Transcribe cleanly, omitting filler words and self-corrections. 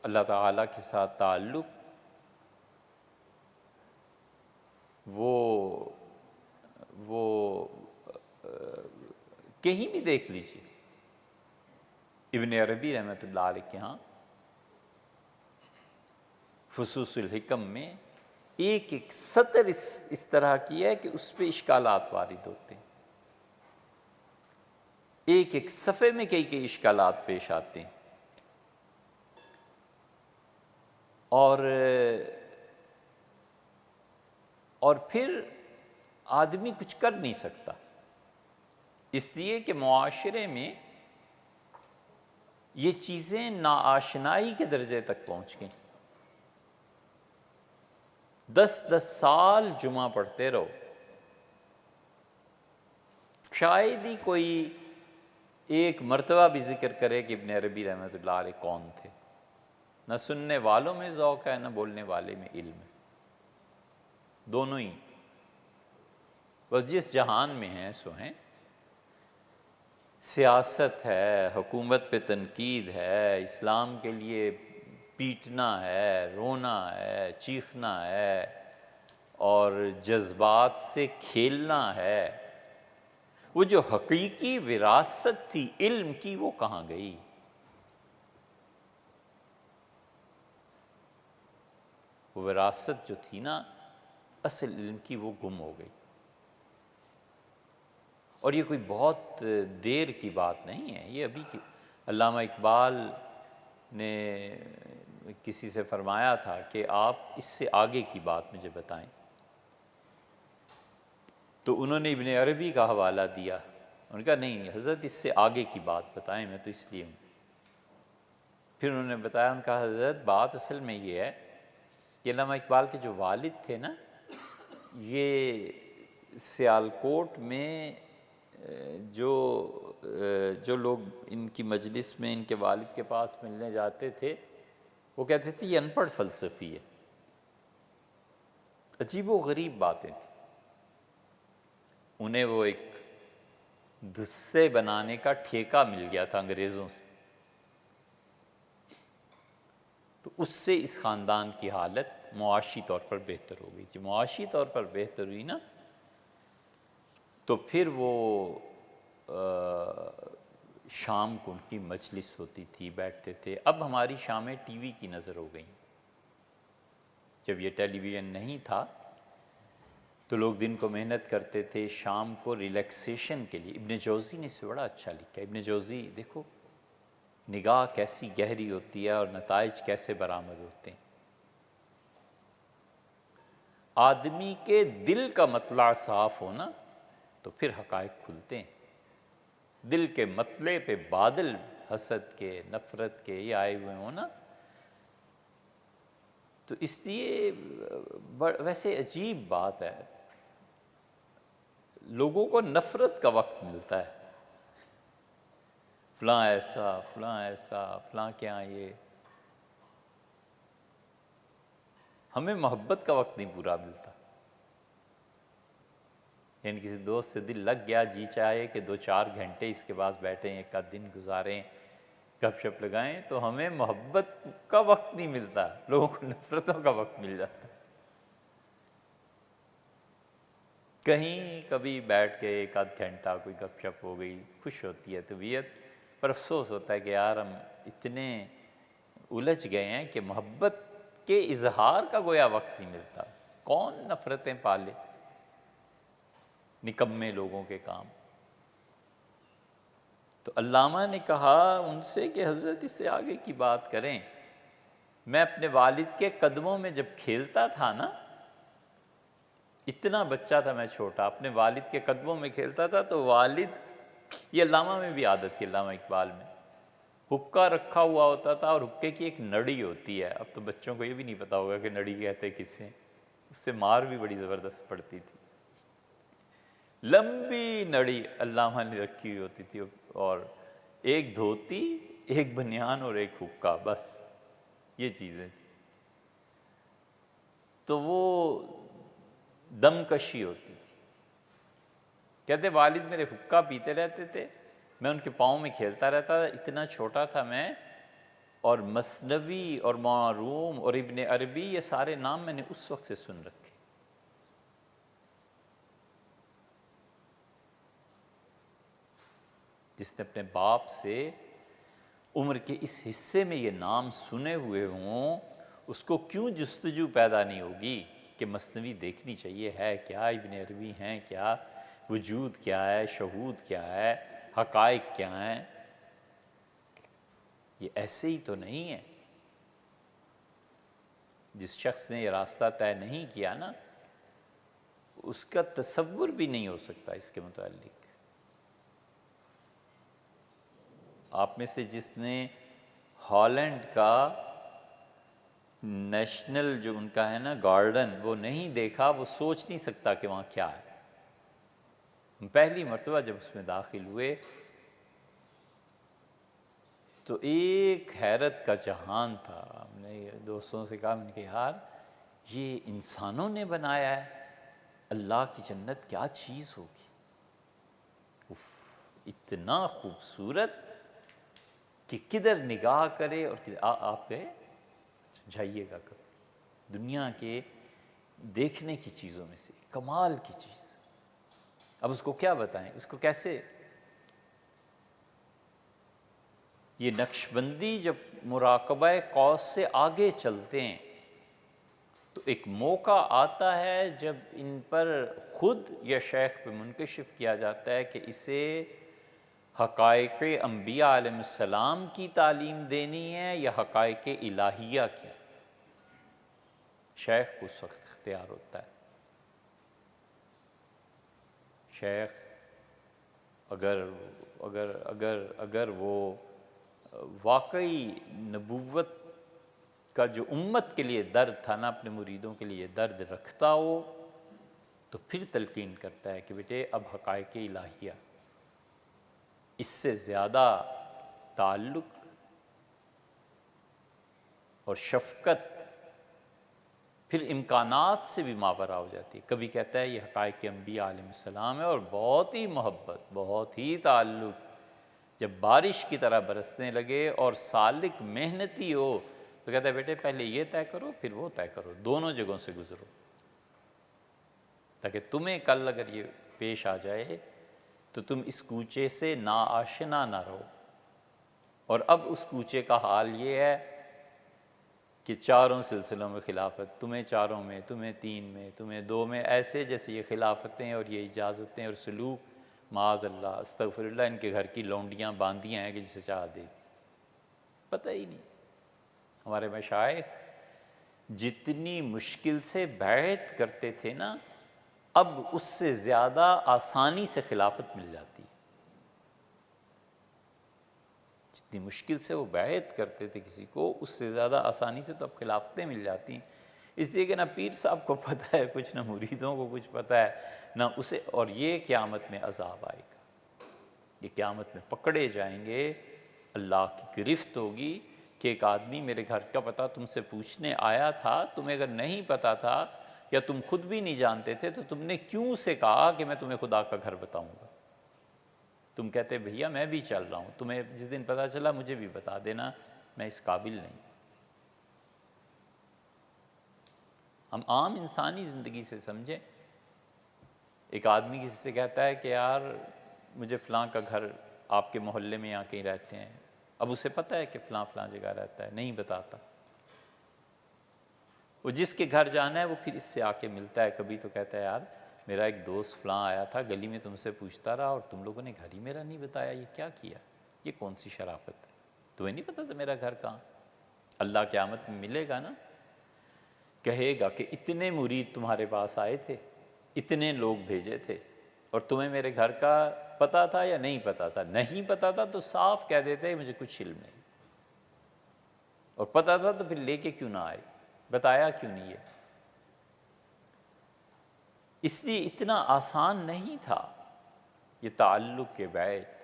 اللہ تعالیٰ کے ساتھ تعلق وہ کہیں بھی دیکھ لیجیے، ابن عربی رحمۃ اللہ علیہ کے ہاں فصوص الحکم میں ایک ایک سطر اس طرح کی ہے کہ اس پہ اشکالات وارد ہوتے ہیں، ایک ایک صفحے میں کئی کئی اشکالات پیش آتے ہیں، اور پھر آدمی کچھ کر نہیں سکتا، اس لیے کہ معاشرے میں یہ چیزیں ناآشنائی کے درجے تک پہنچ گئیں۔ 10 سال جمعہ پڑھتے رہو، شاید ہی کوئی ایک مرتبہ بھی ذکر کرے کہ ابن عربی رحمۃ اللہ علیہ کون تھے۔ نہ سننے والوں میں ذوق ہے، نہ بولنے والے میں علم ہے، دونوں ہی، بس جس جہان میں ہیں سو ہیں۔ سیاست ہے، حکومت پہ تنقید ہے، اسلام کے لیے پیٹنا ہے، رونا ہے، چیخنا ہے، اور جذبات سے کھیلنا ہے۔ وہ جو حقیقی وراثت تھی علم کی وہ کہاں گئی؟ وہ وراثت جو تھی نا اصل علم کی، وہ گم ہو گئی۔ اور یہ کوئی بہت دیر کی بات نہیں ہے، یہ ابھی کی۔ علامہ اقبال نے کسی سے فرمایا تھا کہ آپ اس سے آگے کی بات مجھے بتائیں، تو انہوں نے ابن عربی کا حوالہ دیا، انہوں نے کہا نہیں حضرت اس سے آگے کی بات بتائیں، میں تو اس لیے ہوں۔ پھر انہوں نے بتایا، ان کا حضرت بات اصل میں یہ ہے کہ علامہ اقبال کے جو والد تھے نا، یہ سیالکوٹ میں جو لوگ ان کی مجلس میں ان کے والد کے پاس ملنے جاتے تھے، وہ کہتے تھے یہ ان پڑھ فلسفی ہے۔ عجیب و غریب باتیں تھیں۔ انہیں وہ ایک دھسے بنانے کا ٹھیکہ مل گیا تھا انگریزوں سے، تو اس سے اس خاندان کی حالت معاشی طور پر بہتر ہو گئی تھی۔ معاشی طور پر بہتر ہوئی نا، تو پھر وہ شام کو ان کی مجلس ہوتی تھی، بیٹھتے تھے۔ اب ہماری شامیں ٹی وی کی نظر ہو گئیں، جب یہ ٹیلی ویژن نہیں تھا تو لوگ دن کو محنت کرتے تھے، شام کو ریلیکسیشن کے لیے۔ ابن جوزی نے اسے بڑا اچھا لکھا ہے۔ ابن جوزی دیکھو نگاہ کیسی گہری ہوتی ہے اور نتائج کیسے برآمد ہوتے ہیں۔ آدمی کے دل کا مطلع صاف ہونا تو پھر حقائق کھلتے ہیں۔ دل کے مطلع پہ بادل حسد کے، نفرت کے یہ آئے ہوئے ہوں نا، تو اس لیے ویسے عجیب بات ہے، لوگوں کو نفرت کا وقت ملتا ہے، فلاں ایسا، فلاں ایسا، فلاں کیا یہ۔ ہمیں محبت کا وقت نہیں پورا ملتا، یعنی کسی دوست سے دل لگ گیا، جی چاہے کہ 2-4 گھنٹے اس کے پاس بیٹھیں، ایک آدھ دن گزاریں، گپ شپ لگائیں، تو ہمیں محبت کا وقت نہیں ملتا، لوگوں کو نفرتوں کا وقت مل جاتا ہے۔ کہیں کبھی بیٹھ کے 1-8 گھنٹہ کوئی گپ شپ ہو گئی، خوش ہوتی ہے طبیعت، پر افسوس ہوتا ہے کہ یار ہم اتنے الجھ گئے ہیں کہ محبت کے اظہار کا گویا وقت نہیں ملتا۔ کون نفرتیں پالے، نکمے لوگوں کے کام۔ تو علامہ نے کہا ان سے کہ حضرت اس سے آگے کی بات کریں۔ میں اپنے والد کے قدموں میں جب کھیلتا تھا نا، اتنا بچہ تھا میں چھوٹا، اپنے والد کے قدموں میں کھیلتا تھا، تو والد، یہ علامہ میں بھی عادت تھی، علامہ اقبال میں، حکہ رکھا ہوا ہوتا تھا، اور حکے کی ایک نڑی ہوتی ہے، اب تو بچوں کو یہ بھی نہیں پتا ہوگا کہ نڑی کہتے کسے، اس سے مار بھی بڑی زبردست پڑتی تھی۔ لمبی نڑی علامہ نے رکھی ہوئی ہوتی تھی، اور ایک دھوتی، ایک بنیان اور ایک حکہ، بس یہ چیزیں تھیں۔ تو وہ دم کشی ہوتی تھی۔ کہتے والد میرے حکہ پیتے رہتے تھے، میں ان کے پاؤں میں کھیلتا رہتا تھا، اتنا چھوٹا تھا میں، اور مثنوی اور معروم اور ابن عربی، یہ سارے نام میں نے اس وقت سے سن رکھے۔ جس نے اپنے باپ سے عمر کے اس حصے میں یہ نام سنے ہوئے ہوں، اس کو کیوں جستجو پیدا نہیں ہوگی کہ مثنوی دیکھنی چاہیے، ہے کیا، ابن عربی ہیں کیا، وجود کیا ہے، شہود کیا ہے، حقائق کیا ہیں؟ یہ ایسے ہی تو نہیں ہے۔ جس شخص نے یہ راستہ طے نہیں کیا نا، اس کا تصور بھی نہیں ہو سکتا اس کے متعلق۔ آپ میں سے جس نے ہالینڈ کا نیشنل جو ان کا ہے نا گارڈن، وہ نہیں دیکھا، وہ سوچ نہیں سکتا کہ وہاں کیا ہے۔ پہلی مرتبہ جب اس میں داخل ہوئے تو ایک حیرت کا جہان تھا۔ ہم نے دوستوں سے کہا، میں نے کہا یار یہ انسانوں نے بنایا ہے، اللہ کی جنت کیا چیز ہوگی، اتنا خوبصورت کہ کدھر نگاہ کرے اور کدھر آپ گئے جائیے گا کبھی، دنیا کے دیکھنے کی چیزوں میں سے کمال کی چیز۔ اب اس کو کیا بتائیں، اس کو کیسے؟ یہ نقش بندی جب مراقبہ قوس سے آگے چلتے ہیں تو ایک موقع آتا ہے جب ان پر خود یا شیخ پہ منکشف کیا جاتا ہے کہ اسے حقائق انبیاء علیہ السلام کی تعلیم دینی ہے یا حقائق الہیہ کی۔ شیخ کو اس وقت اختیار ہوتا ہے۔ شیخ اگر وہ واقعی نبوت کا جو امت کے لیے درد تھا نا، اپنے مریدوں کے لیے درد رکھتا ہو، تو پھر تلقین کرتا ہے کہ بیٹے اب حقائق الہیہ، اس سے زیادہ تعلق اور شفقت پھر امکانات سے بھی ماورا ہو جاتی ہے۔ کبھی کہتا ہے یہ حقائق انبیاء علیہ السلام ہے، اور بہت ہی محبت، بہت ہی تعلق جب بارش کی طرح برسنے لگے اور سالک محنتی ہو تو کہتا ہے بیٹے پہلے یہ طے کرو پھر وہ طے کرو، دونوں جگہوں سے گزرو، تاکہ تمہیں کل اگر یہ پیش آ جائے تو تم اس کوچے سے ناآشنا نہ رہو۔ اور اب اس کوچے کا حال یہ ہے کہ چاروں سلسلوں میں خلافت، تمہیں چاروں میں، تمہیں تین میں، تمہیں دو میں، ایسے جیسے یہ خلافتیں اور یہ اجازتیں اور سلوک، معاذ اللہ استغفر اللہ، ان کے گھر کی لونڈیاں باندیاں ہیں کہ جسے چاہ دے دی، پتہ ہی نہیں۔ ہمارے مشائخ جتنی مشکل سے بیعت کرتے تھے نا، اب اس سے زیادہ آسانی سے خلافت مل جاتی ہے۔ جتنی مشکل سے وہ بیعت کرتے تھے کسی کو، اس سے زیادہ آسانی سے تو اب خلافتیں مل جاتی ہیں۔ اس لیے کہ نہ پیر صاحب کو پتہ ہے کچھ، نہ مریدوں کو کچھ پتہ ہے، نہ اسے، اور یہ قیامت میں عذاب آئے گا، یہ قیامت میں پکڑے جائیں گے، اللہ کی گرفت ہوگی کہ ایک آدمی میرے گھر کا پتہ تم سے پوچھنے آیا تھا، تمہیں اگر نہیں پتہ تھا یا تم خود بھی نہیں جانتے تھے تو تم نے کیوں سے کہا کہ میں تمہیں خدا کا گھر بتاؤں گا؟ تم کہتے بھیا میں بھی چل رہا ہوں، تمہیں جس دن پتہ چلا مجھے بھی بتا دینا، میں اس قابل نہیں۔ ہم عام انسانی زندگی سے سمجھیں، ایک آدمی کسی سے کہتا ہے کہ یار مجھے فلاں کا گھر آپ کے محلے میں یہاں کہیں رہتے ہیں، اب اسے پتہ ہے کہ فلاں فلاں جگہ رہتا ہے، نہیں بتاتا۔ وہ جس کے گھر جانا ہے وہ پھر اس سے آ کے ملتا ہے، کبھی تو کہتا ہے یار میرا ایک دوست فلاں آیا تھا، گلی میں تم سے پوچھتا رہا اور تم لوگوں نے گھر ہی میرا نہیں بتایا، یہ کیا کیا، یہ کون سی شرافت ہے، تمہیں نہیں پتہ تھا میرا گھر کہاں؟ اللہ قیامت میں ملے گا نا، کہے گا کہ اتنے مرید تمہارے پاس آئے تھے، اتنے لوگ بھیجے تھے، اور تمہیں میرے گھر کا پتہ تھا یا نہیں پتہ تھا؟ نہیں پتہ تھا تو صاف کہہ دیتے مجھے کچھ علم نہیں، اور پتہ تھا تو پھر لے کے کیوں نہ آئے، بتایا کیوں نہیں ہے؟ اس لیے اتنا آسان نہیں تھا یہ تعلق کے بیعت،